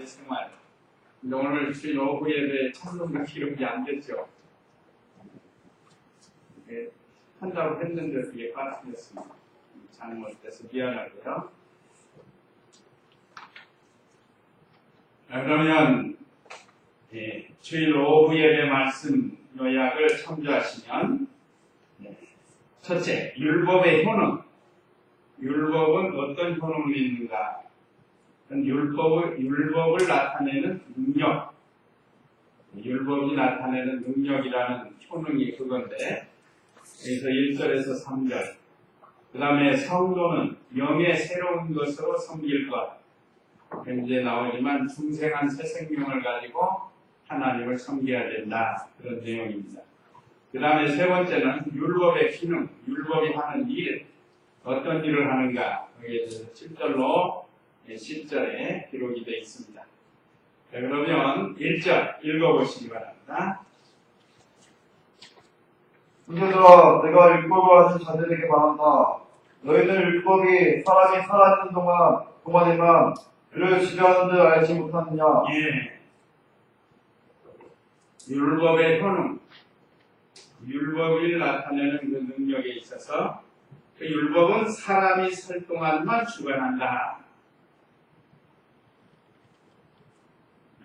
생활. 오늘 주일 오후 예배 참석자 기록이 안 됐죠. 한다고 했는데 그게 빠뜨렸습니다. 잘못돼서 미안하고요. 그러면 주일 오후 예배 말씀 요약을 참조하시면, 첫째, 율법의 효능. 율법은 어떤 효능이 있는가? 율법을 나타내는 능력. 율법이 나타내는 능력이라는 효능이 그건데, 그래서 1절에서 3절. 그 다음에 성도는 영의 새로운 것으로 섬길 것. 이제 나오지만 중생한 새 생명을 가지고 하나님을 섬겨야 된다. 그런 내용입니다. 그 다음에 세 번째는 율법의 기능, 율법이 하는 일, 어떤 일을 하는가. 여기에 대해서 7절로 10절에 기록이 되어 있습니다. 그러면 1절 읽어보시기 바랍니다. 형제들아, 내가 율법을 하신 자들에게 말한다. 너희는 율법이 사람이 살아있는 동안에만 그를 지배하는 줄 알지 못하느냐? 예. 율법의 효능, 율법이 나타내는 그 능력에 있어서 그 율법은 사람이 살 동안만 주관한다.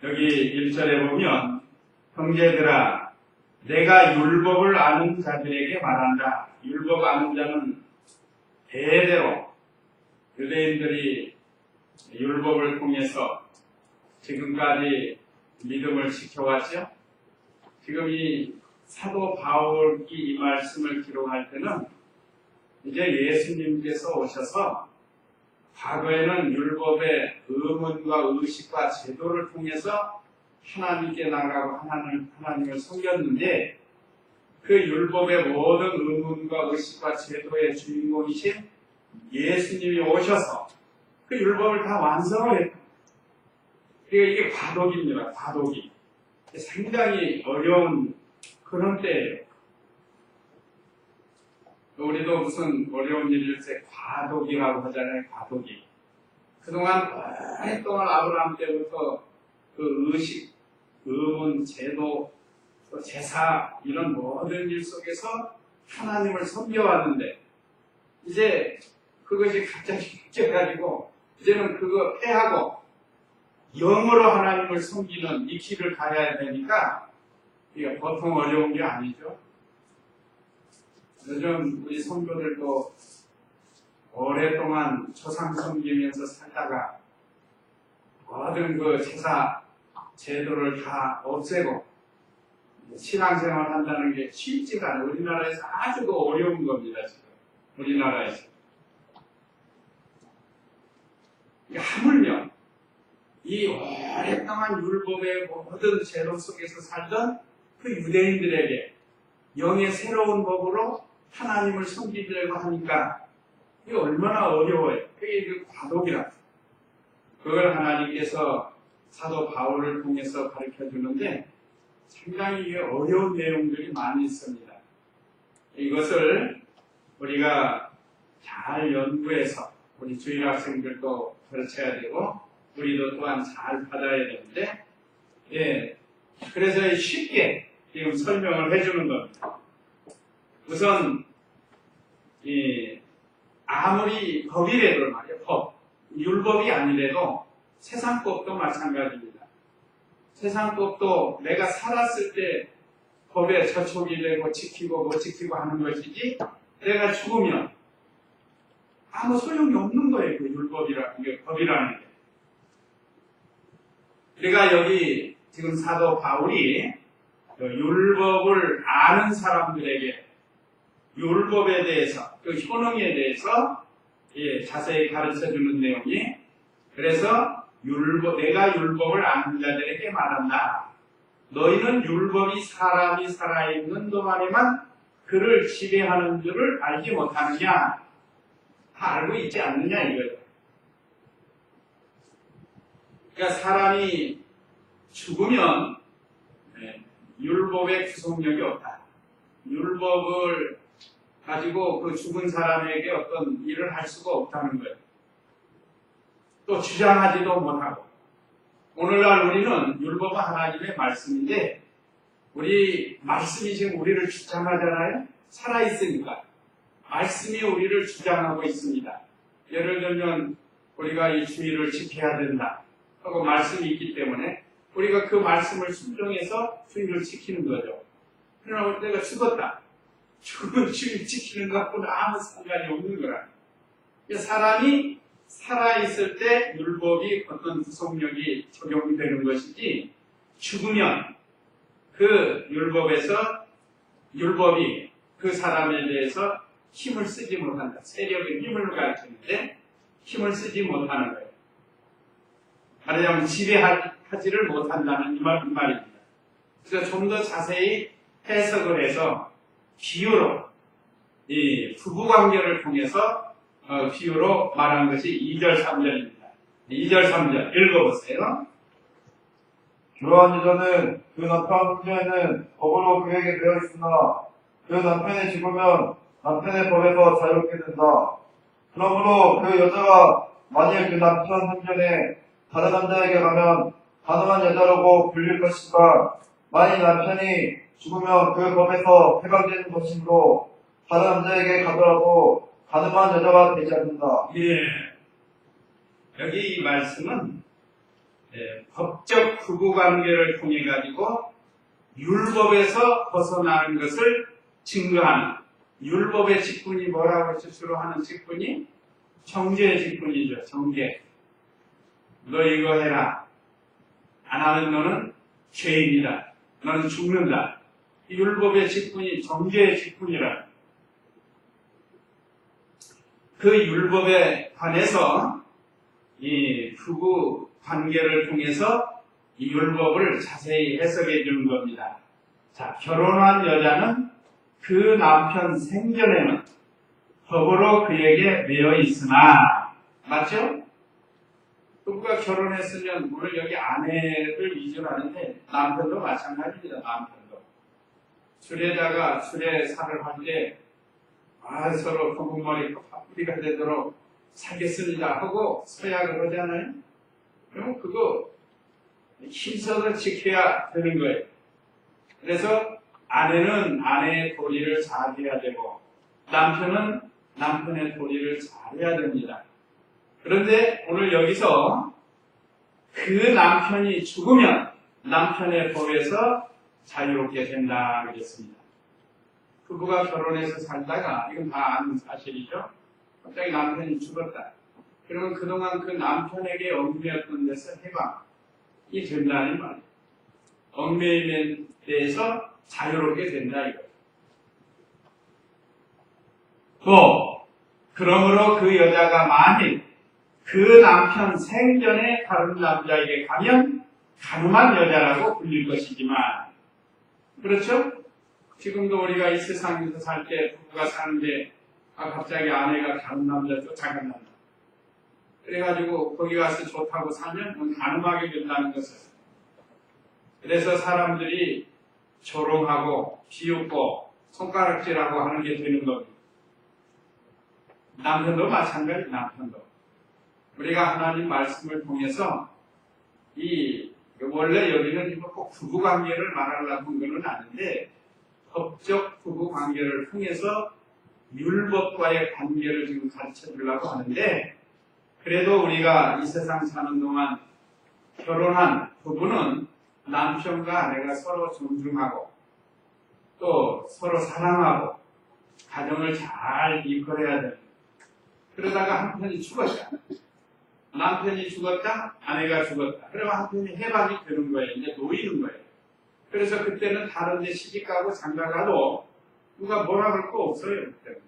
여기 1절에 보면, 형제들아, 내가 율법을 아는 자들에게 말한다. 율법 아는 자는 대대로 유대인들이 율법을 통해서 지금까지 믿음을 지켜왔죠. 지금 이 사도 바울이 이 말씀을 기록할 때는 이제 예수님께서 오셔서 과거에는 율법의 의문과 의식과 제도를 통해서 하나님께 나가고 하나님을 섬겼는데, 그 율법의 모든 의문과 의식과 제도의 주인공이신 예수님이 오셔서 그 율법을 다 완성을 했다. 그러니까 이게 과도기입니다. 과도기. 상당히 어려운 그런 때예요. 우리도 무슨 어려운 일일 때 과도기라고 하잖아요. 과도기. 그동안 오랫동안 아브라함 때부터 그 의식, 의문, 제도, 또 제사 이런 모든 일 속에서 하나님을 섬겨왔는데, 이제 그것이 갑자기 바뀌어가지고 이제는 그거 빼하고 영으로 하나님을 섬기는 이 길을 가야 되니까 이게 보통 어려운 게 아니죠. 요즘 우리 성도들도 오랫동안 조상 섬기면서 살다가 모든 그 제사 제도를 다 없애고 신앙생활 한다는 게 쉽지가 않아요. 우리나라에서 아주 어려운 겁니다. 지금 우리나라에서. 하물며 이 오랫동안 율법의 모든 제도 속에서 살던 그 유대인들에게 영의 새로운 법으로 하나님을 섬기려고 하니까 이게 얼마나 어려워요. 그게 그 과도기라. 그걸 하나님께서 사도 바울을 통해서 가르쳐 주는데 상당히 어려운 내용들이 많이 있습니다. 이것을 우리가 잘 연구해서 우리 주일학생들도 가르쳐야 되고 우리도 또한 잘 받아야 되는데, 그래서 쉽게 지금 설명을 해주는 겁니다. 우선 아무리 법이라도 말이에요. 법, 율법이 아니래도 세상법도 마찬가지입니다. 세상법도 내가 살았을 때 법에 저촉이 되고 지키고 못 지키고 하는 것이지, 내가 죽으면 아무 소용이 없는 거예요. 그 율법이라는 게, 법이라는 게. 우리가 여기 지금 사도 바울이 율법을 아는 사람들에게 율법에 대해서, 그 효능에 대해서 자세히 가르쳐주는 내용이, 그래서 내가 율법을 아는 자들에게 말한다. 너희는 율법이 사람이 살아있는 동안에만 그를 지배하는 줄을 알지 못하느냐? 다 알고 있지 않느냐 이거예요. 그러니까 사람이 죽으면 율법의 구속력이 없다. 율법을 가지고 그 죽은 사람에게 어떤 일을 할 수가 없다는 거예요. 또 주장하지도 못하고 오늘날 우리는 율법은 하나님의 말씀인데 우리 말씀이 지금 우리를 주장하잖아요. 살아있으니까 말씀이 우리를 주장하고 있습니다. 예를 들면 우리가 이 주의를 지켜야 된다 하고 말씀이 있기 때문에 우리가 그 말씀을 순종해서 주의를 지키는 거죠. 그러나 내가 죽었다. 죽은 주의 지키는 것보다 아무 상관이 없는 거라. 사람이 살아있을 때 율법이 어떤 구속력이 적용되는 것이지 죽으면 그 율법이 그 사람에 대해서 힘을 쓰지 못한다. 세력의 힘을 가르치는데 힘을 쓰지 못하는 거예요. 말하자면 지배하지를 못한다는 이 말입니다. 그래서 좀 더 자세히 해석을 해서 비유로 이 부부관계를 통해서 비유로 말한 것이 2절 3절입니다. 2절 3절 읽어보세요. 교환 여자는 그 남편 후에는 법으로 그에게 되어 있으나 그 남편이 죽으면 남편의 법에서 자유롭게 된다. 그러므로 그 여자가 만일 그 남편 hun전에 다른 남자에게 가면 가늠한 여자라고 불릴 것이지만 만일 남편이 죽으면 그 법에서 해방되는 것이므로 다른 남자에게 가더라도 가늠한 여자가 되지 않는다. 예. 여기 이 말씀은 법적 부부관계를 통해 가지고 율법에서 벗어나는 것을 증거하는 율법의 직분이 뭐라고 스스로 하는 직분이 정죄의 직분이죠. 정죄. 너 이거 해라. 안 하는 너는 죄인이다. 너는 죽는다. 이 율법의 직분이 정죄의 직분이라. 그 율법에 관해서 이 부부 관계를 통해서 이 율법을 자세히 해석해 주는 겁니다. 자, 결혼한 여자는 그 남편 생전에는 법으로 그에게 매여 있으나, 맞죠? 부부가 결혼했으면 물론 여기 아내를 위주로 하는데 남편도 마찬가지입니다. 남편도 술에다가 술에 살을 할 때 서로 검은머리 파뿌리가 되도록 살겠습니다 하고 서약을 하잖아요. 그럼 그거 힘써서 지켜야 되는 거예요. 그래서 아내는 아내의 도리를 잘 해야 되고 남편은 남편의 도리를 잘 해야 됩니다. 그런데 오늘 여기서 그 남편이 죽으면 남편의 법에서 자유롭게 된다 그랬습니다. 부부가 결혼해서 살다가 이건 다 아는 사실이죠. 갑자기 남편이 죽었다. 그러면 그동안 그 남편에게 얽매였던 데서 해방이 된다는 말이에요. 얽매임에 대해서 자유롭게 된다 이거예요. 또 그러므로 그 여자가 만일 그 남편 생전에 다른 남자에게 가면 가늠한 여자라고 불릴 것이지만, 그렇죠? 지금도 우리가 이 세상에서 살 때 부부가 사는데 갑자기 아내가 다른 남자 쫓아간다. 그래가지고 거기 가서 좋다고 살면 가늠하게 된다는 것을. 그래서 사람들이 조롱하고 비웃고 손가락질하고 하는 게 되는 겁니다. 남편도 마찬가지, 남편도. 우리가 하나님 말씀을 통해서 원래 여기는 꼭 부부관계를 말하려고 한 건 아닌데 법적 부부관계를 통해서 율법과의 관계를 지금 가르쳐 주려고 하는데, 그래도 우리가 이 세상 사는 동안 결혼한 부부는 남편과 아내가 서로 존중하고 또 서로 사랑하고 가정을 잘 이끌어야 됩니다. 그러다가 한편이 죽었다. 남편이 죽었다, 아내가 죽었다. 그러면 한편이 해방이 되는 거예요. 이제 놓이는 거예요. 그래서 그때는 다른 데 시집가고 장가가도 누가 뭐라 그럴 거 없어요. 그때는.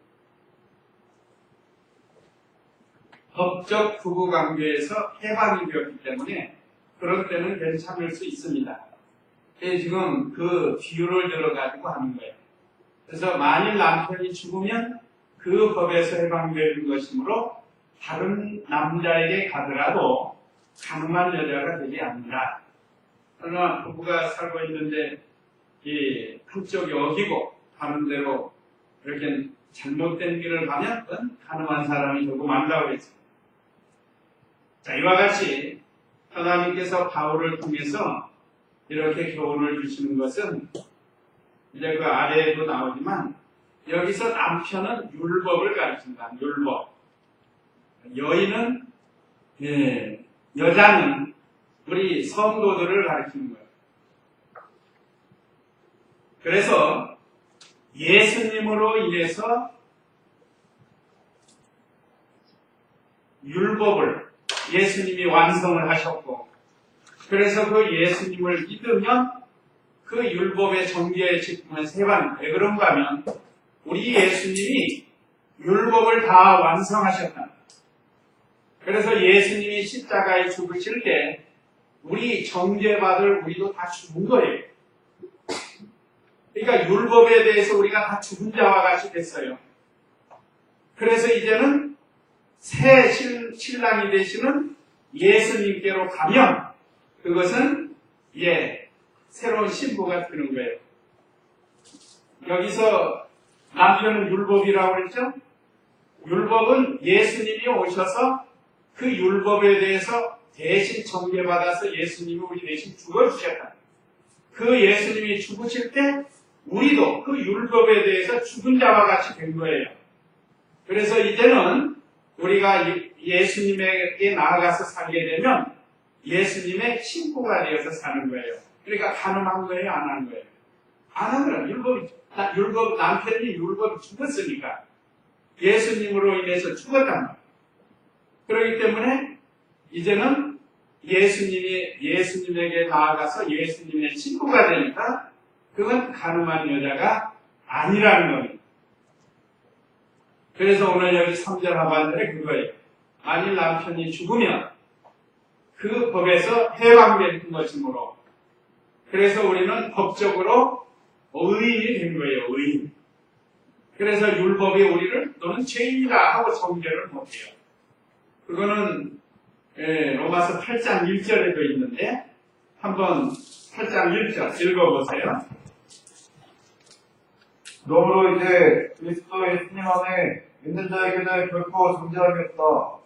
법적 부부관계에서 해방이 되었기 때문에 그럴 때는 괜찮을 수 있습니다. 지금 그 비유를 들어가지고 하는 거예요. 그래서 만일 남편이 죽으면 그 법에서 해방되는 것이므로 다른 남자에게 가더라도 가늠한 여자가 되지 않는다. 그러나 부부가 살고 있는데 한쪽이 어기고 다른 데로 이렇게 잘못된 길을 가면 가늠한 사람이 조금 안다고 했습니다. 자, 이와 같이 하나님께서 바울을 통해서 이렇게 교훈을 주시는 것은 이제 그 아래에도 나오지만 여기서 남편은 율법을 가르친다. 율법. 여인은 여자는 우리 성도들을 가르치는 거예요. 그래서 예수님으로 인해서 율법을 예수님이 완성을 하셨고, 그래서 그 예수님을 믿으면 그 율법의 정죄의 직분은 세반. 왜 그런가 하면 우리 예수님이 율법을 다 완성하셨다. 그래서 예수님이 십자가에 죽으실 때 우리 정죄받을 우리도 다 죽은 거예요. 그러니까 율법에 대해서 우리가 다 죽은 자와 같이 됐어요. 그래서 이제는 새 신랑이 되시는 예수님께로 가면 그것은 새로운 신부가 되는 거예요. 여기서 남편은 율법이라고 그랬죠? 율법은 예수님이 오셔서 그 율법에 대해서 대신 정죄받아서 예수님이 우리 대신 죽어주셨다. 그 예수님이 죽으실 때 우리도 그 율법에 대해서 죽은 자와 같이 된 거예요. 그래서 이제는 우리가 예수님에게 나아가서 살게 되면 예수님의 신부가 되어서 사는 거예요. 그러니까 가늠한 거예요, 안 한 거예요? 안 한 거예요. 남편이 율법이 죽었으니까 예수님으로 인해서 죽었단 말이에요. 그렇기 때문에 이제는 예수님에게 나아가서 예수님의 친구가 되니까 그건 가늠한 여자가 아니라는 겁니다. 그래서 오늘 여기 3절 하반절에 그거예요. 만일 남편이 죽으면 그 법에서 해방된 것이므로, 그래서 우리는 법적으로 의인이 된 거예요. 의인. 그래서 율법이 우리를 너는 죄인이다 하고 정죄를 못해요. 그거는 로마서 8장 1절에도 있는데 한번 8장 1절 읽어보세요. 그러므로 이제 그리스도 예수님 안에 믿는 자에게는 결코 정죄함이 없다.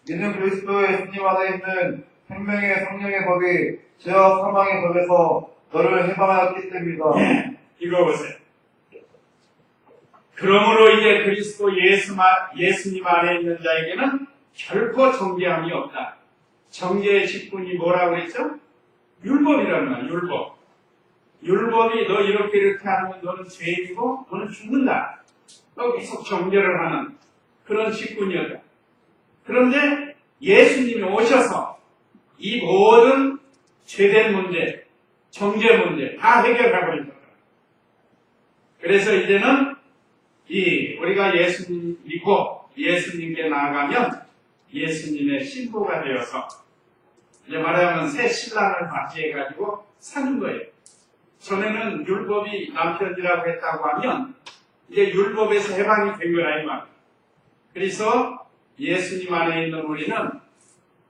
이는 그리스도 예수님 안에 있는 생명의 성령의 법이 죄와 사망의 법에서 너를 해방하였기 때문이다. 읽어보세요. 그러므로 이제 그리스도 예수님 안에 있는 자에게는 결코 정죄함이 없다. 정죄의 직분이 뭐라고 그랬죠? 율법이라는 거야, 율법. 율법이 너 이렇게 하면 너는 죄인이고 너는 죽는다. 너 계속 정죄를 하는 그런 직분이었다. 그런데 예수님이 오셔서 이 모든 죄된 문제, 정죄 문제 다 해결하고 있었다. 그래서 이제는 우리가 예수님 믿고 예수님께 나아가면 예수님의 신부가 되어서 이제 말하면 새 신랑을 맞이해가지고 사는 거예요. 전에는 율법이 남편이라고 했다고 하면 이제 율법에서 해방이 된 거라 이 말. 그래서 예수님 안에 있는 우리는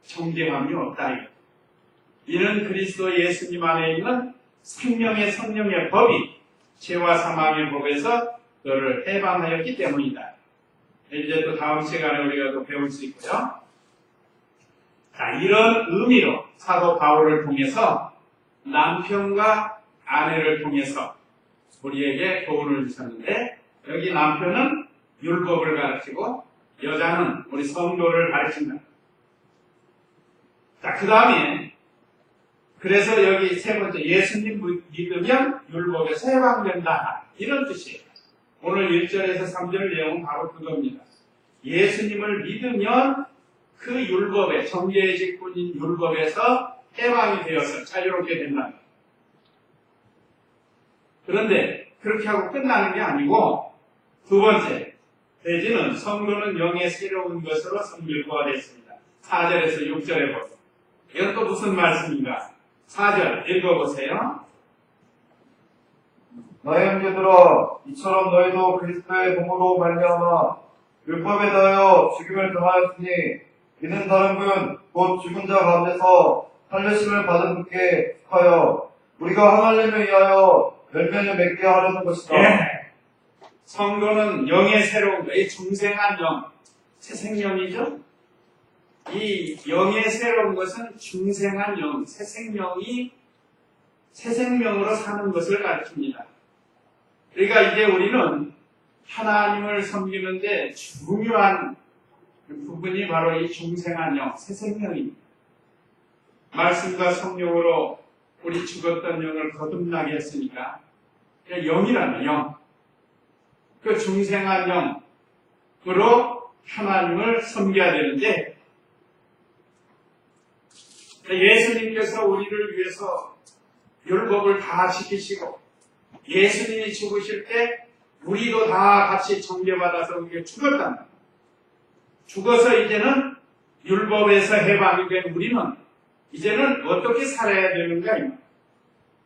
정죄함이 없다. 이는 그리스도 예수님 안에 있는 생명의 성령의 법이 죄와 사망의 법에서 너를 해방하였기 때문이다. 이제 또 다음 시간에 우리가 또 배울 수 있고요. 자, 이런 의미로 사도 바울을 통해서 남편과 아내를 통해서 우리에게 교훈을 주셨는데, 여기 남편은 율법을 가르치고 여자는 우리 성도를 가르친다. 자, 그 다음에 그래서 여기 세 번째, 예수님 믿으면 율법에서 해방된다. 이런 뜻이에요. 오늘 1절에서 3절 내용은 바로 그겁니다. 예수님을 믿으면 그 율법의 정죄의 직분인 율법에서 해방이 되어서 자유롭게 된다. 그런데 그렇게 하고 끝나는 게 아니고 두 번째, 대지는 성도는 영의 새로운 것으로 성결부가 됐습니다. 4절에서 6절에 보세요. 이건 또 무슨 말씀인가? 4절 읽어보세요. 나의 형제들아, 이처럼 너희도 그리스도의 몸으로 말미암아 율법에 대하여 죽임을 당하였으니, 이는 다른 분 곧 죽은 자 가운데서 살리심을 받은 분께 속하여 우리가 하나님을 위하여 열매를 맺게 하려는 것이다. 네. 성도는 영의 새로운 것, 이 중생한 영, 새 생명이죠. 이 영의 새로운 것은 중생한 영, 새 생명으로 사는 것을 가르칩니다. 그러니까 이제 우리는 하나님을 섬기는데 중요한 부분이 바로 이 중생한 영, 새 생명입니다. 말씀과 성령으로 우리 죽었던 영을 거듭나게 했으니까 영이라는 영, 그 중생한 영으로 하나님을 섬겨야 되는데 예수님께서 우리를 위해서 율법을 다 지키시고 예수님이 죽으실 때 우리도 다 같이 정죄받아서 우리가 죽었다. 죽어서 이제는 율법에서 해방이 된 우리는 이제는 어떻게 살아야 되는가?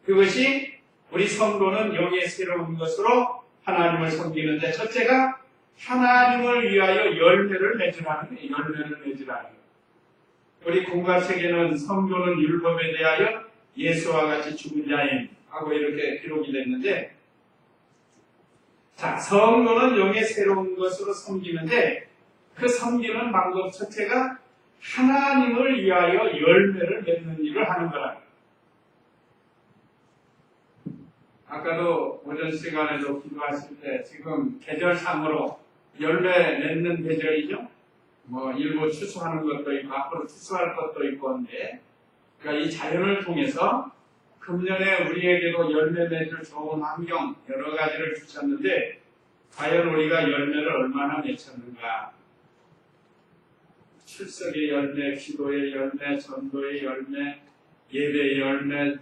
그것이 우리 성도는 영의 새로운 것으로 하나님을 섬기는데 첫째가 하나님을 위하여 열매를 맺으라는 거예요. 열매를 맺으라는 거예요. 우리 공관책에는 성도는 율법에 대하여 예수와 같이 죽은 자임 하고 이렇게 기록이 됐는데, 자, 성도는 영의 새로운 것으로 섬기는데 그 섬기는 방법 첫째가 하나님을 위하여 열매를 맺는 일을 하는 거라. 아까도 오전 시간에도 기도하실 때 지금 계절상으로 열매 맺는 계절이죠. 뭐 일부 추수하는 것도 있고 앞으로 추수할 것도 있고 한데, 그러니까 이 자연을 통해서 금년에 우리에게도 열매 맺을 좋은 환경 여러 가지를 주셨는데 과연 우리가 열매를 얼마나 맺혔는가? 출석의 열매, 기도의 열매, 전도의 열매, 예배의 열매,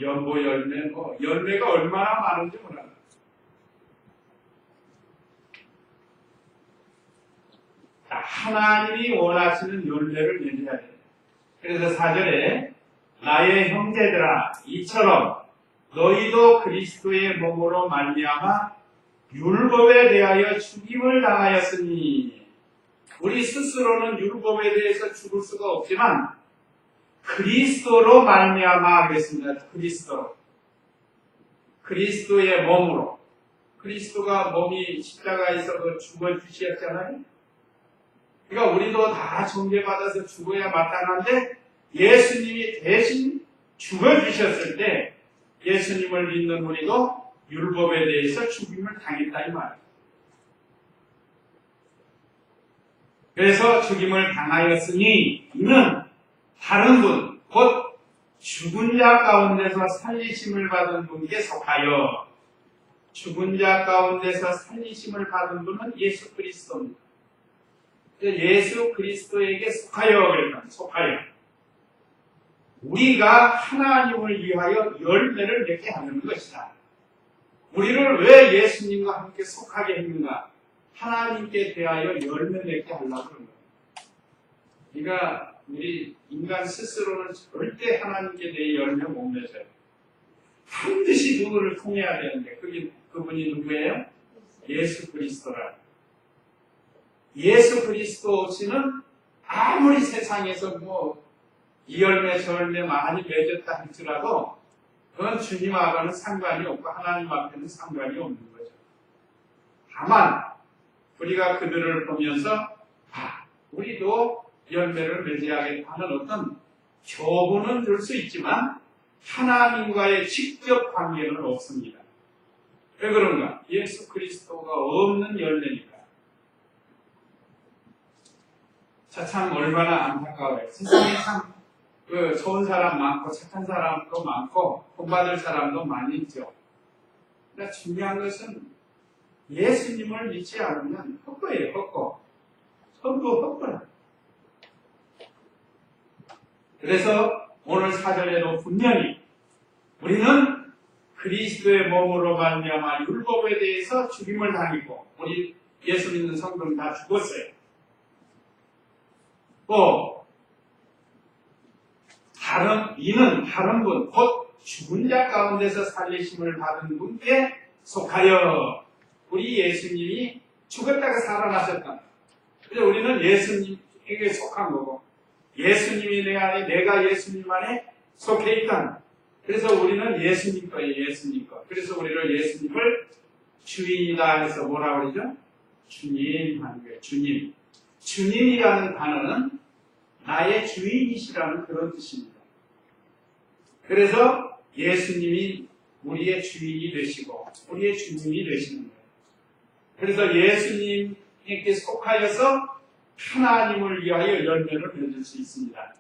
연보 열매, 열매가 얼마나 많은지 몰라요. 하나님이 원하시는 열매를 맺어야 돼요. 그래서 4절에 나의 형제들아 이처럼 너희도 그리스도의 몸으로 말미암아 율법에 대하여 죽임을 당하였으니, 우리 스스로는 율법에 대해서 죽을 수가 없지만 그리스도로 말미암아 그랬습니다. 그리스도의 몸으로. 그리스도가 몸이 십자가에서 죽어 주셨잖아요. 그러니까 우리도 다 정죄받아서 죽어야 마땅한데 예수님이 대신 죽어 주셨을 때 예수님을 믿는 우리도 율법에 대해서 죽임을 당했다 이 말이에요. 그래서 죽임을 당하였으니 이는 다른 분, 곧 죽은 자 가운데서 살리심을 받은 분께 속하여, 죽은 자 가운데서 살리심을 받은 분은 예수 그리스도입니다. 예수 그리스도에게 속하여 그랬다. 속하여. 우리가 하나님을 위하여 열매를 맺게 하는 것이다. 우리를 왜 예수님과 함께 속하게 했는가? 하나님께 대하여 열매 맺게 하려고 그런 거예요. 그러니까 우리 인간 스스로는 절대 하나님께 대해 열매 못 맺어요. 반드시 누구를 통해야 되는데 그분이 누구예요? 예수 그리스도라. 예수 그리스도 없이는 아무리 세상에서 이 열매 저 열매 많이 맺었다 할지라도 그건 주님하고는 상관이 없고 하나님 앞에는 상관이 없는 거죠. 다만 우리가 그들을 보면서 우리도 열매를 맺어야겠다는 어떤 교훈은 줄 수 있지만 하나님과의 직접 관계는 없습니다. 왜 그런가? 예수 그리스도가 없는 열매니까. 참 얼마나 안타까워요. 세상에 참 좋은 사람 많고 착한 사람도 많고 본받을 사람도 많이 있죠. 그러니까 중요한 것은 예수님을 믿지 않으면 헛거예요. 헛거. 전부 헛거라. 그래서 오늘 4절에도 분명히 우리는 그리스도의 몸으로 말미암아 율법에 대해서 죽임을 당했고, 우리 예수 믿는 성도는 다 죽었어요. 또 이는 다른 분, 곧 죽은 자 가운데서 살리심을 받은 분께 속하여, 우리 예수님이 죽었다가 살아나셨다. 그래서 우리는 예수님에게 속한 거고, 예수님이 내 안에, 내가 예수님 안에 속해 있다. 그래서 우리는 예수님 거예요. 예수님 거. 그래서 우리를 예수님을 주인이다 해서 뭐라고 그러죠? 주님 하는 거예요. 주님. 주님이라는 단어는 나의 주인이시라는 그런 뜻입니다. 그래서 예수님이 우리의 주인이 되시고 우리의 주님이 되시는 거예요. 그래서 예수님께 속하여서 하나님을 위하여 열매를 맺을 수 있습니다.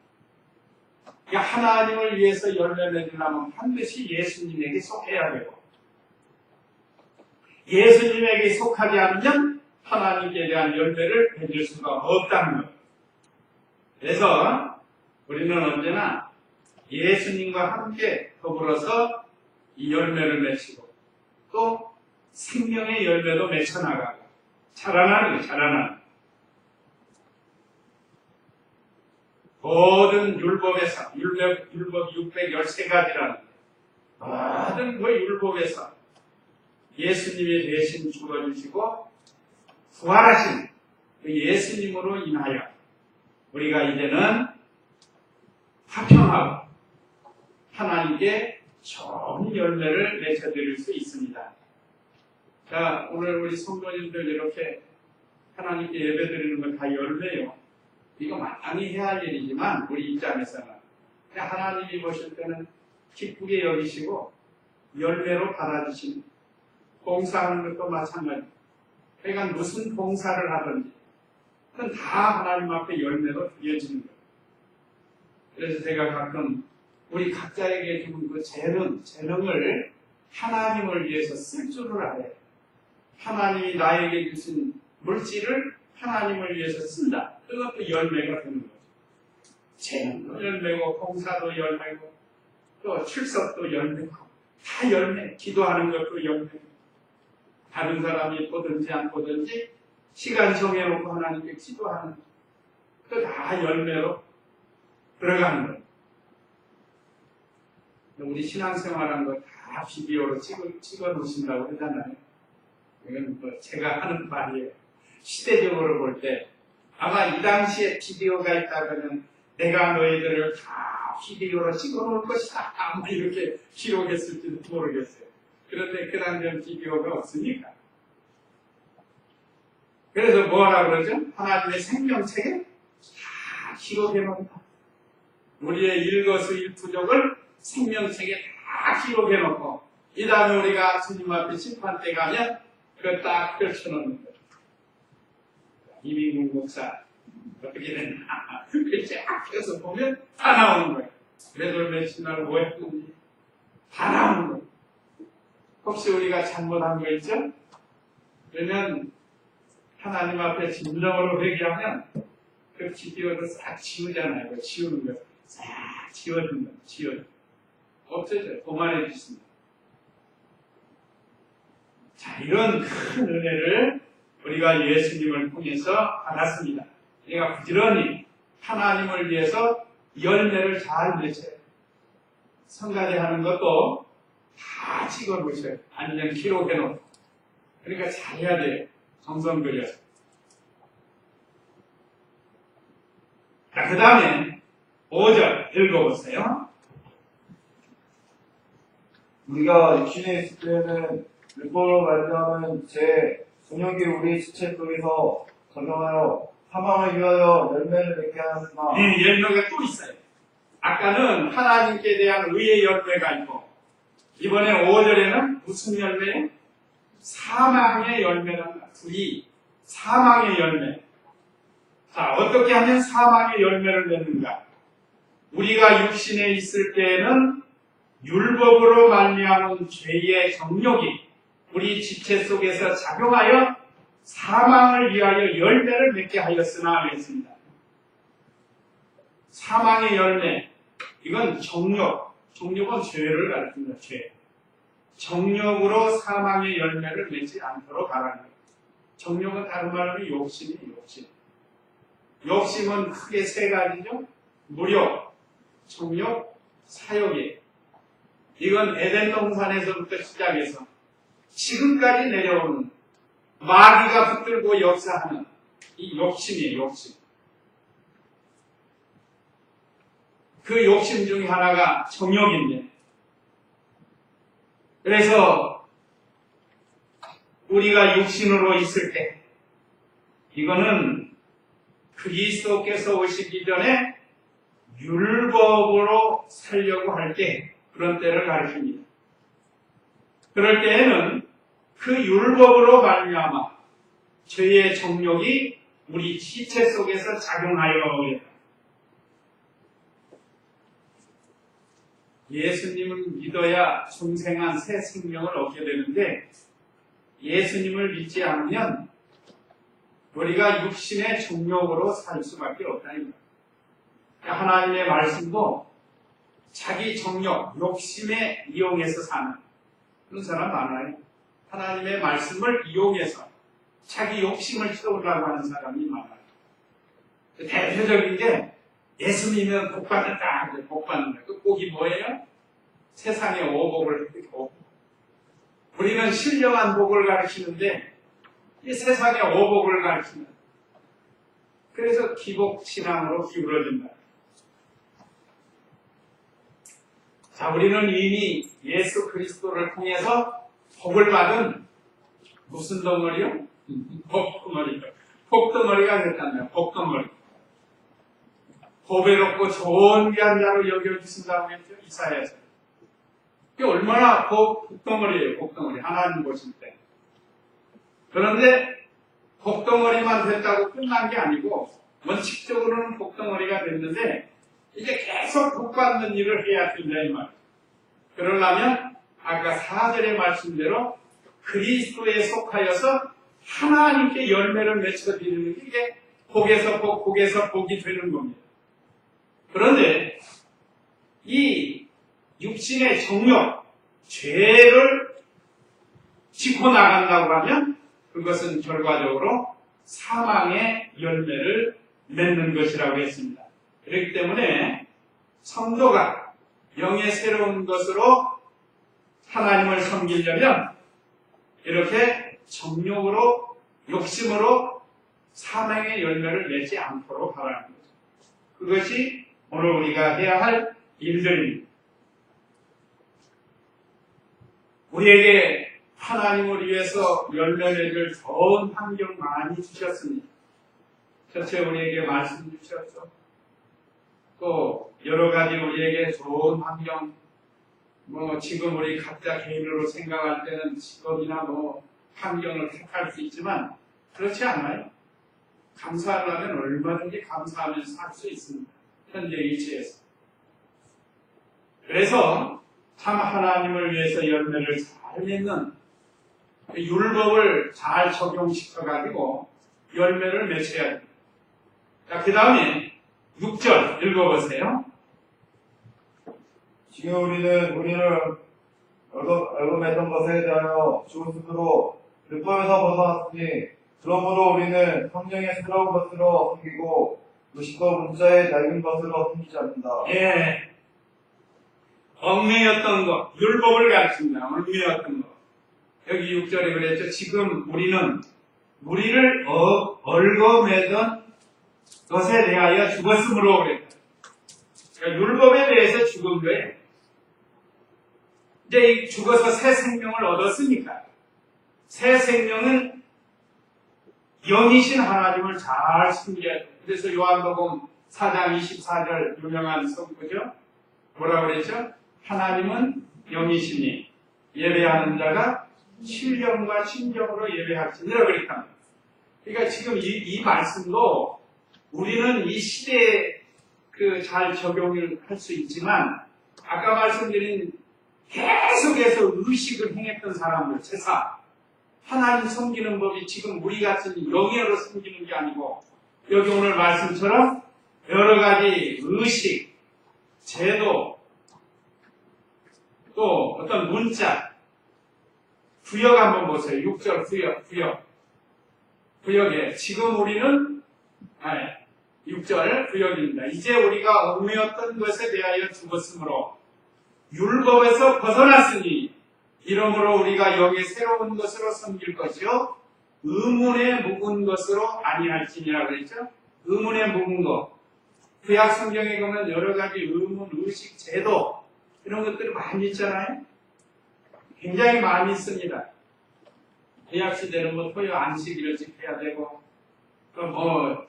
그러니까 하나님을 위해서 열매 맺으려면 반드시 예수님에게 속해야 되고 예수님에게 속하지 않으면 하나님께 대한 열매를 맺을 수가 없다는 거예요. 그래서 우리는 언제나 예수님과 함께 더불어서 이 열매를 맺히고 또 생명의 열매도 맺혀나가고 자라나는 거예요. 자라나는. 모든 율법에서 율법 613가지라는 모든 그 율법에서 예수님이 대신 죽어주시고 부활하신 그 예수님으로 인하여 우리가 이제는 화평하고 하나님께 좋은 열매를 맺어드릴 수 있습니다. 자, 오늘 우리 성도님들 이렇게 하나님께 예배드리는 건 다 열매요. 이거 마땅히 해야 할 일이지만 우리 입장에서는 하나님이 보실 때는 기쁘게 여기시고 열매로 받아주시는 봉사하는 것도 마찬가지. 그러니까 무슨 봉사를 하든지 그건 다 하나님 앞에 열매로 이어지는 거예요. 그래서 제가 가끔 우리 각자에게 주는 그 재능을 하나님을 위해서 쓸 줄을 알아요. 하나님이 나에게 주신 물질을 하나님을 위해서 쓴다. 그것도 열매가 되는 거죠. 재능도 열매고 봉사도 열매고 또 출석도 열매고 다 열매. 기도하는 것도 열매고 다른 사람이 보든지 안 보든지 시간 정해놓고 하나님께 기도하는 그 다 열매로 들어가는 거예요. 우리 신앙생활한 거 다 비디오로 찍어 놓으신다고 하잖아요. 이건 뭐 제가 하는 말이에요. 시대적으로 볼 때 아마 이 당시에 비디오가 있다면 내가 너희들을 다 비디오로 찍어 놓을 것이다. 아마 이렇게 기록했을지도 모르겠어요. 그런데 그 당시엔 비디오가 없으니까. 그래서 뭐라 그러죠? 하나님의 생명책에 다 기록해 놓는다. 우리의 일거수일투족을 생명책에 다 기록해 놓고 이 다음에 우리가 주님 앞에 심판대 가면 그걸 딱 펼쳐놓는 거예요. 이민국 목사 어떻게 됐나 그걸 쫙 펴서 보면 다 나오는 거예요. 몇월 며칠 날 뭐 했는지 다 나오는 거예요. 혹시 우리가 잘못한 거 있죠? 그러면 하나님 앞에 진정으로 회개하면 그 비디오를 싹 지우잖아요. 그 지우는 거. 싹 지워준 거. 지워준 거. 없어져요. 도만해 주십니다. 자, 이런 큰 은혜를 우리가 예수님을 통해서 받았습니다. 우리가 부지런히 하나님을 위해서 열매를 잘 맺어요. 성가대 하는 것도 다 찍어 놓으셔요. 아니면 기록해 놓고. 그러니까 잘해야 돼요. 정성 들여서. 자, 그 다음에 5절 읽어보세요. 우리가 육신에 있을 때에는 율법으로 말미암은 제 성령이 우리 지체 속에서 적용하여 사망을 위하여 열매를 맺게 하였으나 열매가 또 있어요. 아까는 하나님께 대한 의의 열매가 있고 이번에 5절에는 무슨 열매예요? 사망의 열매라는 거야. 둘이 사망의 열매. 자, 어떻게 하면 사망의 열매를 맺는가? 우리가 육신에 있을 때에는 율법으로 말미암은 죄의 정욕이 우리 지체 속에서 작용하여 사망을 위하여 열매를 맺게 하였으나 하였습니다. 사망의 열매, 이건 정욕. 정욕은 죄를 가르칩니다. 죄. 정욕으로 사망의 열매를 맺지 않도록 하라는 거예요. 정욕은 다른 말로 욕심이에요. 욕심. 욕심은 크게 세 가지죠. 무욕, 정욕, 사욕이에요. 이건 에덴 동산에서부터 시작해서 지금까지 내려오는 마귀가 붙들고 역사하는 이 욕심이에요. 욕심. 그 욕심 중에 하나가 정욕인데 그래서 우리가 육신으로 있을 때 이거는 그리스도께서 오시기 전에 율법으로 살려고 할 때 그런 때를 가르칩니다. 그럴 때에는 그 율법으로 말미암아 죄의 정욕이 우리 지체 속에서 작용하여 예수님을 믿어야 중생한 새 생명을 얻게 되는데 예수님을 믿지 않으면 우리가 육신의 정욕으로 살 수밖에 없다는 거예요. 하나님의 말씀도 자기 정욕, 욕심에 이용해서 사는 그런 사람 많아요. 하나님의 말씀을 이용해서 자기 욕심을 채우려고 하는 사람이 많아요. 대표적인 게 예수 믿으면 복 받는다, 복 받는다. 그 복이 뭐예요? 세상의 오복을 하고 우리는 신령한 복을 가르치는데 이 세상의 오복을 가르치는 그래서 기복신앙으로 기울어진다. 자, 우리는 이미 예수 그리스도를 통해서 복을 받은 무슨 덩어리요? 복덩어리요. 복덩어리가 됐다네요. 복덩어리. 보배롭고 좋은 귀한 자로 여겨주신다고 했죠. 이사야에서. 이게 얼마나 복덩어리예요. 복덩어리. 하나님 보실 때. 그런데 복덩어리만 됐다고 끝난 게 아니고 원칙적으로는 복덩어리가 됐는데 이제 계속 복받는 일을 해야 된다 이 말. 그러려면 아까 4절의 말씀대로 그리스도에 속하여서 하나님께 열매를 맺혀드리는 게 이게 복에서 복, 복에서 복이 되는 겁니다. 그런데 이 육신의 정욕, 죄를 짚고 나간다고 하면 그것은 결과적으로 사망의 열매를 맺는 것이라고 했습니다. 그렇기 때문에 성도가 영의 새로운 것으로 하나님을 섬기려면 이렇게 정욕으로, 욕심으로 사망의 열매를 맺지 않도록 하라는 거죠. 그것이 오늘 우리가 해야 할 일들입니다. 우리에게 하나님을 위해서 열매 맺을 좋은 환경 많이 주셨습니다. 첫째 우리에게 말씀 주셨죠. 또 여러 가지 우리에게 좋은 환경, 지금 우리 각자 개인으로 생각할 때는 직업이나 환경을 택할 수 있지만 그렇지 않아요. 감사하려면 얼마든지 감사하면서 살 수 있습니다. 현재 위치에서. 그래서 참 하나님을 위해서 열매를 잘 맺는 율법을 잘 적용시켜가지고 열매를 맺어야 됩니다. 자, 그 다음에 6절 읽어보세요. 지금 우리를 얻어 맺은 것에 대하여 죽은 스스로 율법에서 벗어났으니 그러므로 우리는 성령의 새로운 것으로 섬기고 무식도 문자의 낡은 것으로 섬기지 않는다. 예. 얽매였던 것, 율법을 가르칩니다. 얽매였던 것. 여기 6절에 그랬죠. 지금 우리를 얽어매던 것에 대하여 죽었으므로 그랬다. 그러니까 율법에 대해서 죽은 거예요. 이제 죽어서 새 생명을 얻었으니까 새 생명은 영이신 하나님을 잘 섬겨야 돼요. 그래서 요한복음 4장 24절 유명한 성구죠. 뭐라고 그랬죠? 하나님은 영이시니 예배하는 자가 신령과 심정으로 예배할지니라 그랬다. 그러니까 지금 이 말씀도 우리는 이 시대에 잘 적용을 할 수 있지만 아까 말씀드린 계속해서 의식을 행했던 사람들, 제사, 하나님 섬기는 법이 지금 우리 같은 영예로 섬기는 게 아니고 여기 오늘 말씀처럼 여러 가지 의식, 제도, 또 어떤 문자, 구역 한번 보세요. 6절 구역에 지금 우리는 6절 구역입니다. 이제 우리가 얽매였던 것에 대하여 죽었으므로 율법에서 벗어났으니 이러므로 우리가 영의 새로운 것으로 섬길 것이요 의문에 묵은 것으로 아니할지니라 그랬죠. 의문에 묵은 것. 구약 성경에 보면 여러 가지 의문, 의식, 제도 이런 것들이 많이 있잖아요. 굉장히 많이 있습니다. 구약 시대는 토요 안식일을 지켜야 되고 또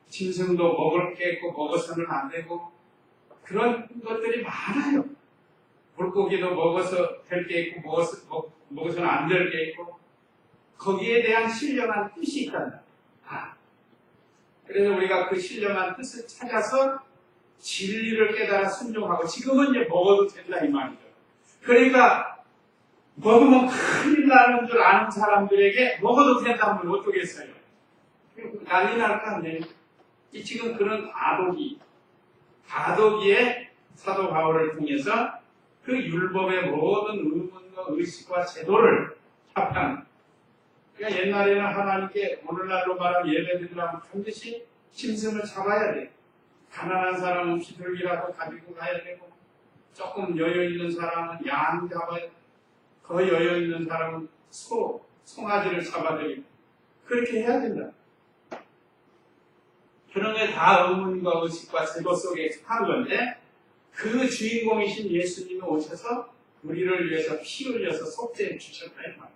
짐승도 먹을 게 있고 먹어서는 안 되고 그런 것들이 많아요. 물고기도 먹어서 될 게 있고 먹어서는 안 될 게 있고 거기에 대한 신령한 뜻이 있단다. 그래서 우리가 그 신령한 뜻을 찾아서 진리를 깨달아 순종하고 지금은 이제 먹어도 된다 이 말이죠. 그러니까 먹으면 큰일 나는 줄 아는 사람들에게 먹어도 된다면 어떻겠어요? 난리 날 거 아니에요. 지금 그런 다독이의 사도 바울을 통해서 그 율법의 모든 의문과 의식과 제도를 합한. 그러니까 옛날에는 하나님께 오늘날로 말하면 예배드리려면 반드시 짐승을 잡아야 돼요. 가난한 사람은 비둘기라도 가지고 가야 되고 조금 여유 있는 사람은 양 잡아야 되고 더 여유 있는 사람은 송아지를 잡아들이고 그렇게 해야 된다. 그런 게 다 의문과 의식과 제도 속에 한 건데 그 주인공이신 예수님이 오셔서 우리를 위해서 피 흘려서 속죄해 주셨다 이 말이에요.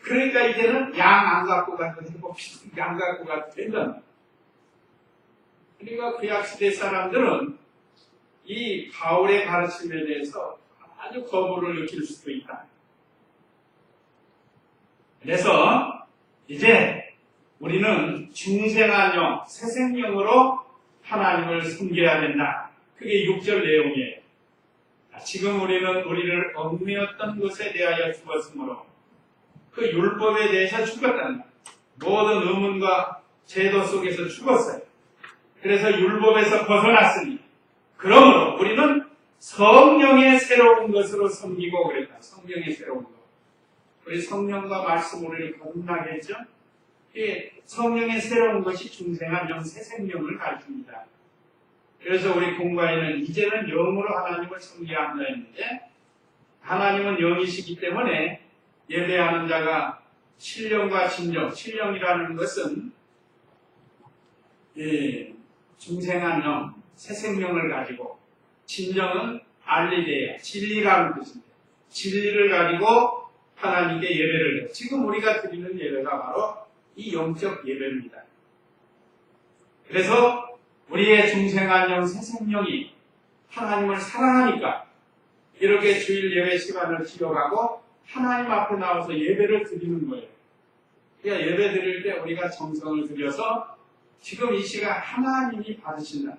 그러니까 이제는 양 안 갖고 가도 되고 비둘기 안 갖고 가도 된다. 그러니까 구약시대 사람들은 이 바울의 가르침에 대해서 아주 거부를 느낄 수도 있다. 그래서 이제 우리는 중생한 영, 새 생명으로 하나님을 섬겨야 된다. 그게 6절 내용이에요. 지금 우리는 우리를 얽매였던 것에 대하여 죽었으므로 그 율법에 대해서 죽었다는 거예요. 모든 의문과 제도 속에서 죽었어요. 그래서 율법에서 벗어났으니 그러므로 우리는 성령의 새로운 것으로 섬기고 그랬다. 성령의 새로운 것. 우리 성령과 말씀 우리를 거듭나게 했죠. 성령의 새로운 것이 중생한 영, 새 생명을 가르칩니다. 그래서 우리 공과에는 이제는 영으로 하나님을 섬겨야 한다 했는데 하나님은 영이시기 때문에 예배하는 자가 신령과 진정, 신령이라는 것은 중생한 영, 새 생명을 가지고 진정은 알리데야, 진리라는 뜻입니다. 진리를 가지고 하나님께 예배를 해요. 지금 우리가 드리는 예배가 바로 이 영적 예배입니다. 그래서 우리의 중생한 영, 새 생명이 하나님을 사랑하니까 이렇게 주일 예배 시간을 기억하고 하나님 앞에 나와서 예배를 드리는 거예요. 그러니까 예배 드릴 때 우리가 정성을 들여서 지금 이 시간 하나님이 받으신다.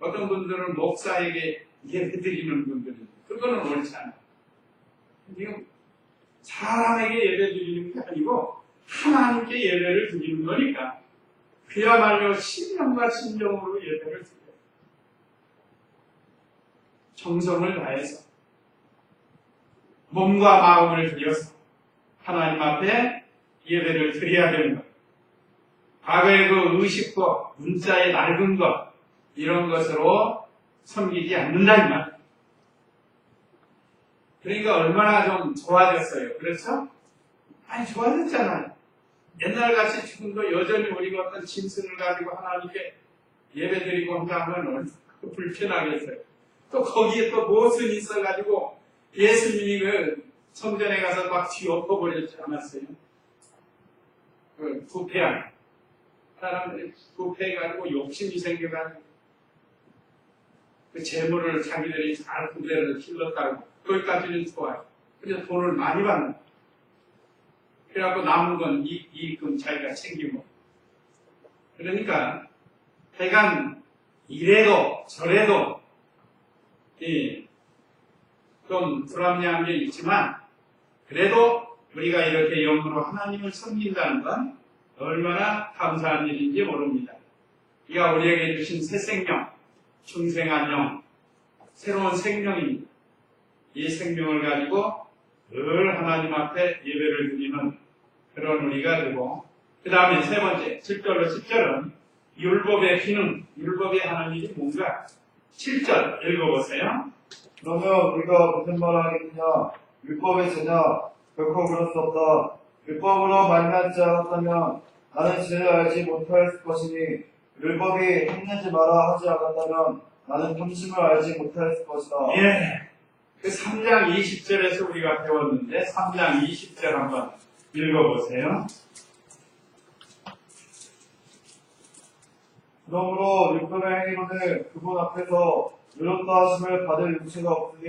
어떤 분들은 목사에게 예배 드리는 분들은 그거는 옳지 않아요. 지금 사람에게 예배 드리는 게 아니고 하나님께 예배를 드리는 거니까 그야말로 신령과 진정으로 예배를 드려요. 정성을 다해서 몸과 마음을 들여서 하나님 앞에 예배를 드려야 되는 것. 과거의 그 의식과 문자의 낡은 것 이런 것으로 섬기지 않는다 이 말. 그러니까 얼마나 좀 좋아졌어요. 그렇죠? 아니 좋아졌잖아요. 옛날같이 지금도 여전히 우리가 어떤 짐승을 가지고 하나님께 예배드리고 한다면 얼마나 불편하겠어요. 또 거기에 또 무엇은 있어가지고 예수님이 그 성전에 가서 막 뒤엎어버렸지 않았어요? 그 부패한 사람들이 부패해가지고 욕심이 생겨가지고 그 재물을 자기들이 잘 그대로 길렀다고 거기까지는 좋아요. 그래서 돈을 많이 받는 그래갖고 남은 건 이익금 자기가 챙기고 그러니까 하여간 이래도 저래도 좀 불합리한 게 있지만 그래도 우리가 이렇게 영으로 하나님을 섬긴다는 건 얼마나 감사한 일인지 모릅니다. 이가 우리에게 주신 새 생명, 중생한 영, 새로운 생명입니다. 이 생명을 가지고 늘 하나님 앞에 예배를 드리는 그런 우리가 되고 그 다음에 세 번째 7절로 10절은 율법의 기능, 율법의 하는 일이 뭔가 7절 읽어보세요. 그러면 우리가 무슨 말을 하겠느냐? 율법의 제냐? 결코 그럴 수 없다. 율법으로 말미암지 않았다면 나는 죄를 알지 못하였을 것이니 율법이 행하지 마라 하지 않았다면 나는 탐심을 알지 못하였을 것이다. 예. 그 3장 20절에서 우리가 배웠는데 3장 20절 한번 읽어보세요. 그러므로 율법의 행위로는 그분 앞에서 의롭다 하심을 받을 육체가 없으니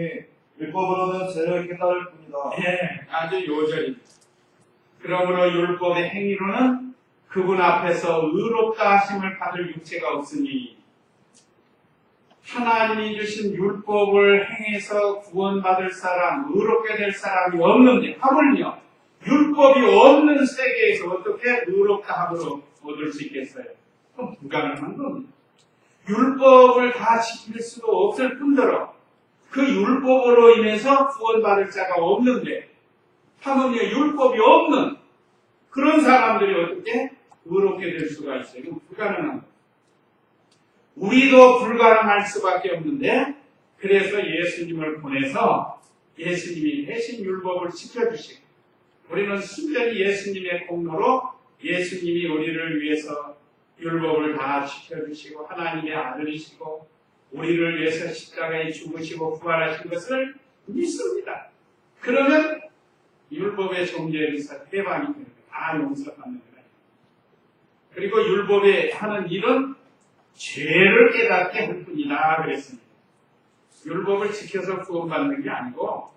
율법으로는 죄를 깨달을 뿐이다. 예, 아주 요절입니다. 그러므로 율법의 행위로는 그분 앞에서 의롭다 하심을 받을 육체가 없으니 하나님이 주신 율법을 행해서 구원받을 사람, 의롭게 될 사람이 없는데 하물며 율법이 없는 세계에서 어떻게 의롭다 함으로 얻을 수 있겠어요? 그럼 불가능한 겁니다. 율법을 다 지킬 수도 없을 뿐더러 그 율법으로 인해서 구원받을 자가 없는데 하물며 율법이 없는 그런 사람들이 어떻게 의롭게 될 수가 있어요? 이건 불가능한 거예요. 우리도 불가능할 수밖에 없는데 그래서 예수님을 보내서 예수님이 대신 율법을 지켜주시고 우리는 순전히 예수님의 공로로 예수님이 우리를 위해서 율법을 다 지켜주시고 하나님의 아들이시고 우리를 위해서 십자가에 죽으시고 부활하신 것을 믿습니다. 그러면 율법의 종교에서 해방이 되는 거예요. 다 용서받는 거예요. 그리고 율법에 하는 일은 죄를 깨닫게 할 뿐이다 그랬습니다. 율법을 지켜서 구원받는 게 아니고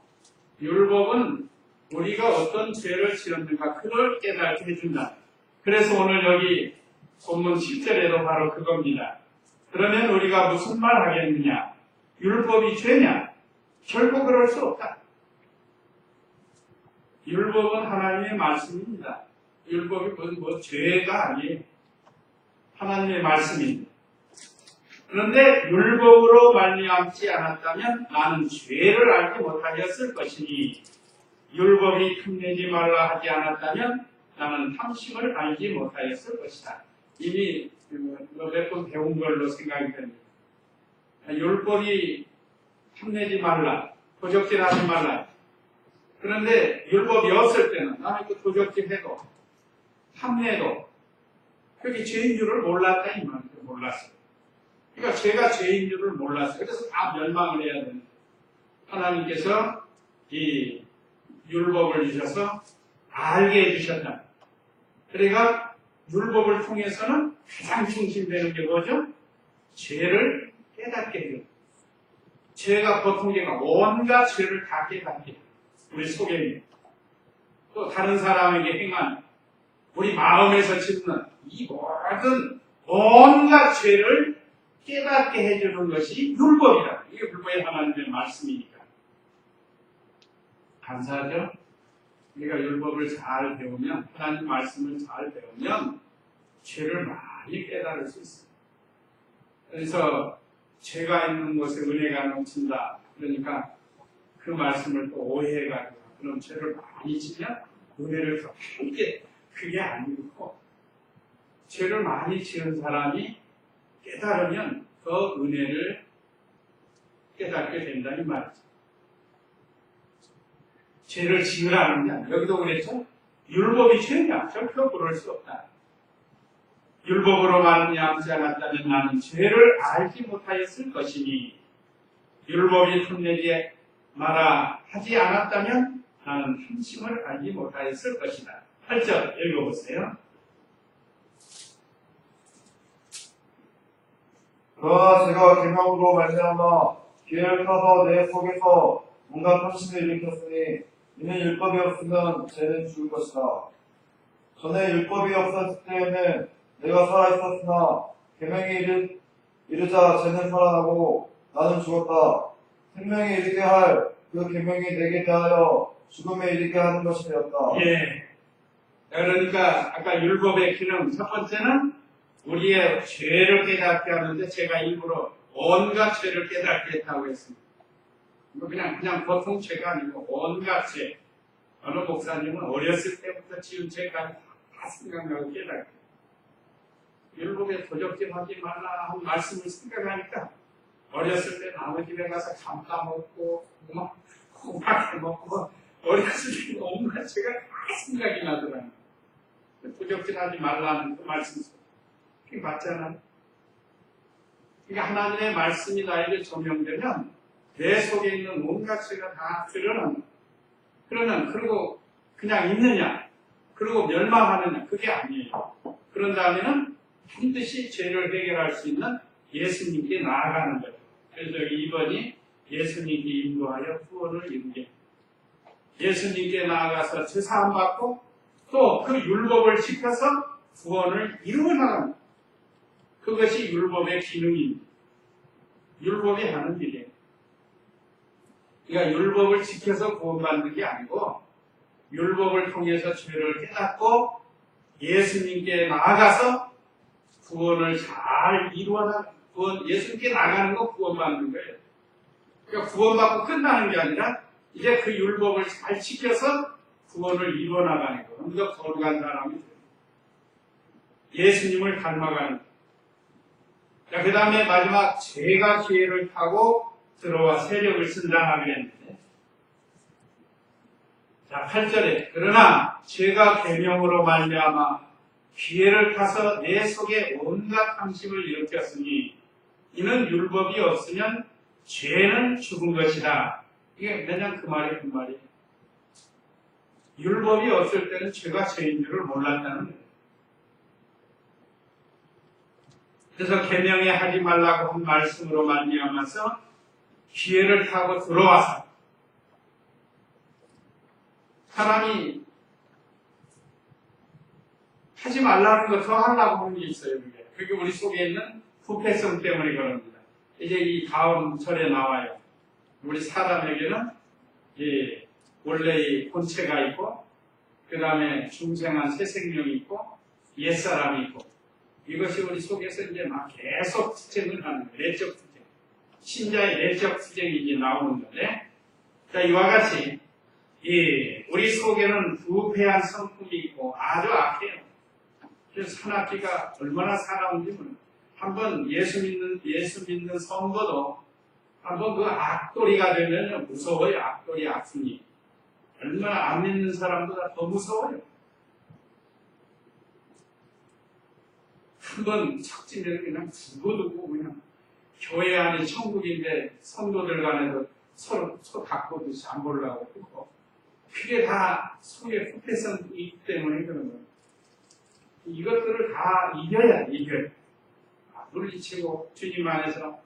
율법은 우리가 어떤 죄를 지었는가 그걸 깨닫게 해준다. 그래서 오늘 여기 본문 10절에도 바로 그겁니다. 그러면 우리가 무슨 말 하겠느냐? 율법이 죄냐? 결코 그럴 수 없다. 율법은 하나님의 말씀입니다. 율법이 뭐 죄가 아니에요. 하나님의 말씀입니다. 그런데 율법으로 말미암지 않았다면 나는 죄를 알지 못하였을 것이니 율법이 탐내지 말라 하지 않았다면 나는 탐심을 알지 못하였을 것이다. 이미 몇 번 배운 걸로 생각이 됩니다. 율법이 탐내지 말라, 도적질하지 말라. 그런데 율법이 없을 때는 나는 그 도적질해도 탐내도 그게 죄인 줄을 몰랐다 이 말이에요. 몰랐어요. 그러니까 제가 죄인 줄을 몰랐어요. 그래서 다 멸망을 해야 되는데 하나님께서 이 율법을 주셔서 알게 해주셨다. 그러니까 율법을 통해서는 가장 중심되는 게 뭐죠? 죄를 깨닫게 해요. 죄가 보통 죄가 온갖 죄를 다 깨닫게 해요. 우리 속에 또 다른 사람에게 행한 우리 마음에서 짓는 이 모든 온갖 죄를 깨닫게 해주는 것이 율법이다. 이게 율법의 하나님의 말씀이니까. 감사하죠? 우리가 율법을 잘 배우면, 하나님 말씀을 잘 배우면 죄를 많이 깨달을 수 있어요. 그래서 죄가 있는 곳에 은혜가 넘친다. 그러니까 그 말씀을 또 오해해가지고 그런 죄를 많이 지면 은혜를 더 함께 그게 아니고 죄를 많이 지은 사람이 깨달으면 그 은혜를 깨닫게 된다는 말이죠. 죄를 지으라는 게 아니라 여기도 그랬죠? 율법이 죄냐? 절대 그럴 수 없다. 율법으로 말미암지 않았다면 나는 죄를 알지 못하였을 것이니 율법이 탐내지 마라 하지 않았다면 나는 탐심을 알지 못하였을 것이다. 8절 읽어보세요. 그러나 제가 계명으로 말미암아 기회를 타서 내 속에서 온갖 탐심을 일으켰으니 이는 율법이 없으면 죄는 죽을 것이다. 전에 율법이 없었을 때에는 내가 살아있었으나 계명이 이르자 죄는 살아나고 나는 죽었다. 생명에 이르게 할 그 계명이 내게 대하여 죽음에 이르게 하는 것이 되었다. 예. 그러니까 아까 율법의 기능 첫 번째는 우리의 죄를 깨닫게 하는데 제가 일부러 온갖 죄를 깨닫게 했다고 했습니다. 그냥 보통 죄가 아니고 온갖 죄. 어느 목사님은 어렸을 때부터 지은 죄까지 다 생각나고 깨닫게. 율법에 도적질하지 말라 한 말씀을 생각하니까 어렸을 때 나무 집에 가서 감 따먹고 호박 먹고 어렸을 때 온갖 죄가 다 생각이 나더라고요. 도적질하지 말라는 그 말씀 그게 맞잖아요. 그러니까 하나님의 말씀이 나에게 적용되면 내 속에 있는 온갖 죄가 다 드러난다. 그러면 그리고 그냥 있느냐 그리고 멸망하느냐 그게 아니에요. 그런 다음에는 반드시 죄를 해결할 수 있는 예수님께 나아가는 거예요. 그래서 2번이 예수님께 인도하여 구원을 이루게. 예수님께 나아가서 죄사함 받고 또 그 율법을 지켜서 구원을 이루어 나갑니다. 그것이 율법의 기능입니다. 율법이 하는 일이에요. 그러니까 율법을 지켜서 구원받는 게 아니고 율법을 통해서 죄를 깨닫고 예수님께 나아가서 구원을 잘 이루어나가는, 예수님께 나가는 거 구원받는 거예요. 그러니까 구원받고 끝나는 게 아니라 이제 그 율법을 잘 지켜서 구원을 이루어나가는 거. 더 거룩한 사람이 돼요. 예수님을 닮아가는 거. 자, 그 다음에 마지막 죄가 기회를 타고 들어와 세력을 쓴다 그랬는데, 자 8절에 그러나 죄가 계명으로 말미암아 기회를 타서 내 속에 온갖 탐심을 일으켰으니 이는 율법이 없으면 죄는 죽은 것이다. 이게 그냥 그 말이에요. 율법이 없을 때는 죄가 죄인 줄을 몰랐다는 거예요. 그래서 계명에 하지 말라고 한 말씀으로 말미암아서 기회를 타고 들어와서 사람이 하지 말라는 거 더 하려고 하는 게 있어요. 그게 우리 속에 있는 부패성 때문에 그럽니다. 이제 이 다음 절에 나와요. 우리 사람에게는 원래 이 본체가 있고 그 다음에 중생한 새 생명이 있고 옛사람이 있고 이것이 우리 속에서 이제 막 계속 투쟁을 하는 거예요. 내적 투쟁. 신자의 내적 투쟁이 이제 나오는 건데, 자, 이와 같이, 우리 속에는 부패한 성품이 있고 아주 악해요. 그래서 산악기가 얼마나 살아온지 모르겠어요. 한번 예수 믿는 성도도 한번 그 악돌이가 되면 무서워요. 악돌이, 악순이. 얼마나 안 믿는 사람보다 더 무서워요. 한번 척지면 그냥 두고두고 그냥 교회 안이 천국인데 성도들 간에도 서로 닦고듯이 안 보려고 그러고 그게 다 속에 부패성이 있기 때문에 그런 거예요. 이것들을 다 이겨요. 물리치고 주님 안에서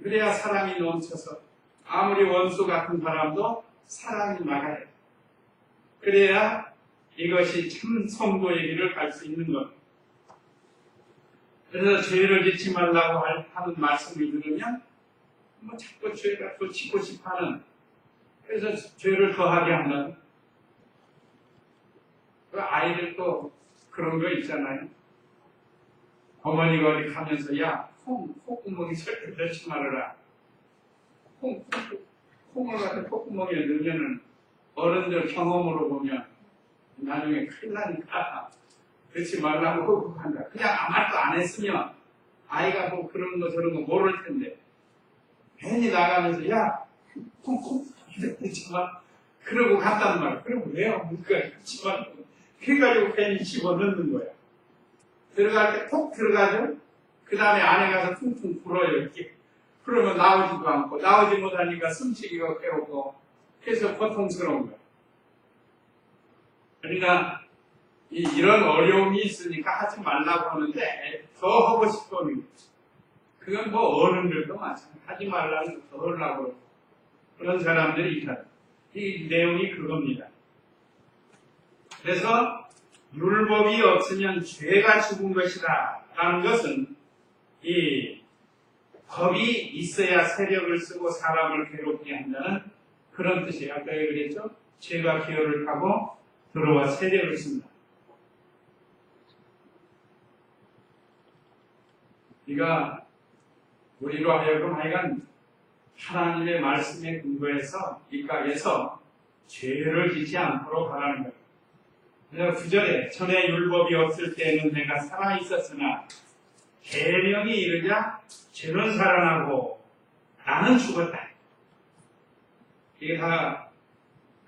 그래야 사랑이 넘쳐서 아무리 원수 같은 사람도 사랑이 나가요. 그래야 이것이 참 성도의 길을 갈 수 있는 것. 그래서 죄를 짓지 말라고 하는 말씀을 들으면 뭐 자꾸 죄가 또 짓고 싶어하는, 그래서 죄를 더하게 한다는. 그 아이들도 그런 거 있잖아요. 어머니가 어디 가면서 야, 콧구멍이 절대 넣지 말아라. 콩을 갖다 콧구멍에 넣으면은 어른들 경험으로 보면 나중에 큰일 나니까 그렇지 말라고 한다. 그냥 아무 말도 안 했으면 아이가 뭐 그런 거 저런 거 모를 텐데 괜히 나가면서 야, 콩 넣지 마. 그러고 갔단 말이야. 그럼 왜요? 그러니까 넣지 말고. 그래가지고 괜히 집어넣는 거야. 들어갈 때 톡 들어가죠? 그 다음에 안에 가서 퉁퉁 불어요. 이렇게. 그러면 나오지도 않고, 나오지 못하니까 숨쉬기가 괴롭고, 그래서 고통스러운 거야. 그러니까, 이런 어려움이 있으니까 하지 말라고 하는데, 더 하고 싶어하는 거지. 그건 뭐 어른들도 마찬가지야. 하지 말라고 더 하려고 그러고. 그런 사람들이 있다. 이 내용이 그겁니다. 그래서, 율법이 없으면 죄가 죽은 것이다 라는 것은 이 법이 있어야 세력을 쓰고 사람을 괴롭게 한다는 그런 뜻이에요. 아까 그랬죠? 죄가 기회를 타고 들어와 세력을 쓴다. 우리가 우리로 하여금 하여간 하나님의 말씀에 근거해서 입각해서 죄를 짓지 않도록 하라는 거예요. 그래서 9절에 전에 율법이 없을 때는 내가 살아있었으나 계명이 이르자 죄는 살아나고 나는 죽었다. 이게 다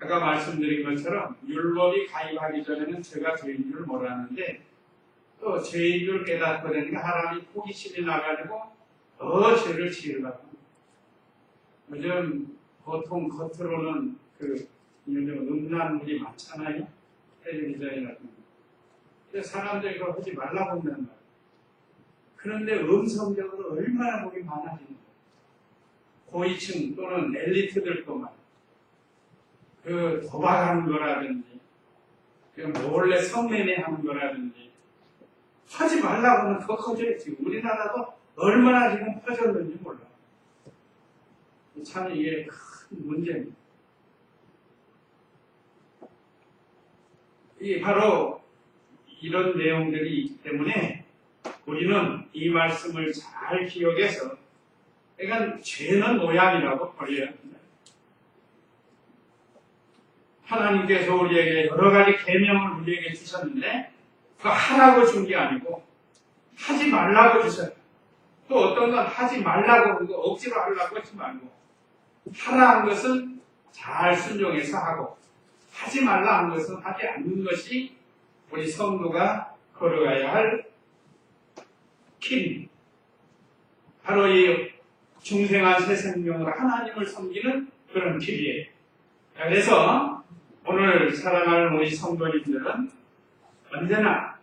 아까 말씀드린 것처럼 율법이 가입하기 전에는 죄가 죄인 줄 몰랐는데 또 죄인 줄 깨닫고 되니까 하나님이 호기심이 나가지고 더 죄를 지으려고. 요즘 보통 겉으로는 요즘 음란 일이 많잖아요. 텔레비전이나. 근데 사람들이 그걸 하지 말라고 한단 말이에요. 그런데 음성적으로 얼마나 복이 많아지는 거예요. 고위층 또는 엘리트들도만 그 도박하는 거라든지 그 몰래 성매매하는 거라든지 하지 말라고 하면 더 커져요. 지금 우리나라도 얼마나 지금 퍼졌는지 몰라. 참 이게 큰 문제입니다. 이게 바로 이런 내용들이 있기 때문에 우리는 이 말씀을 잘 기억해서 그러니까 죄는 모양이라고 버려야 합니다. 하나님께서 우리에게 여러 가지 계명을 우리에게 주셨는데 그거 하라고 준 게 아니고 하지 말라고 주셨어요. 또 어떤 건 하지 말라고 그거 억지로 하려고 하지 말고 하라 한 것은 잘 순종해서 하고 하지 말라 한 것은 하지 않는 것이 우리 성도가 걸어가야 할 길. 바로 이 중생한 새 생명으로 하나님을 섬기는 그런 길이에요. 그래서 오늘 사랑하는 우리 성도님들은 언제나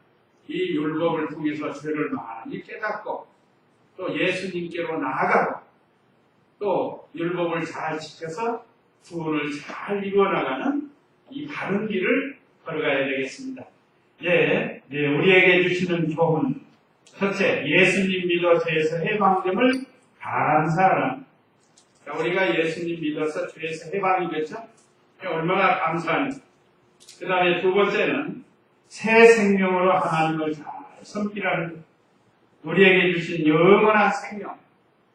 이 율법을 통해서 죄를 많이 깨닫고 또 예수님께로 나아가고 또 율법을 잘 지켜서 구원을 잘 이루어나가는 이 바른 길을 걸어가야 되겠습니다. 우리에게 주시는 교훈 첫째, 예수님 믿어 죄에서 해방됨을 감사하라. 우리가 예수님 믿어서 죄에서 해방이 됐죠? 얼마나 감사합니다. 그 다음에 두 번째는 새 생명으로 하나님을 잘 섬기라는 것. 우리에게 주신 영원한 생명,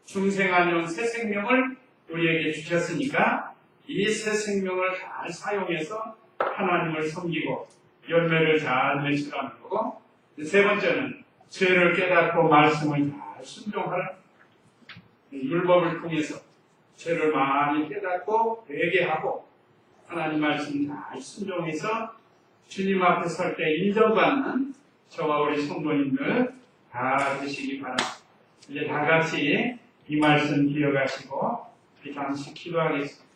중생한 영 새 생명을 우리에게 주셨으니까 이 새 생명을 잘 사용해서 하나님을 섬기고 열매를 잘 맺으라는 거고, 세 번째는 죄를 깨닫고 말씀을 잘 순종하라. 율법을 통해서 죄를 많이 깨닫고 회개하고 하나님 말씀 잘 순종해서 주님 앞에 설 때 인정받는 저와 우리 성도님들 다 되시기 바랍니다. 이제 다 같이 이 말씀 기억하시고 잠시 기도하겠습니다.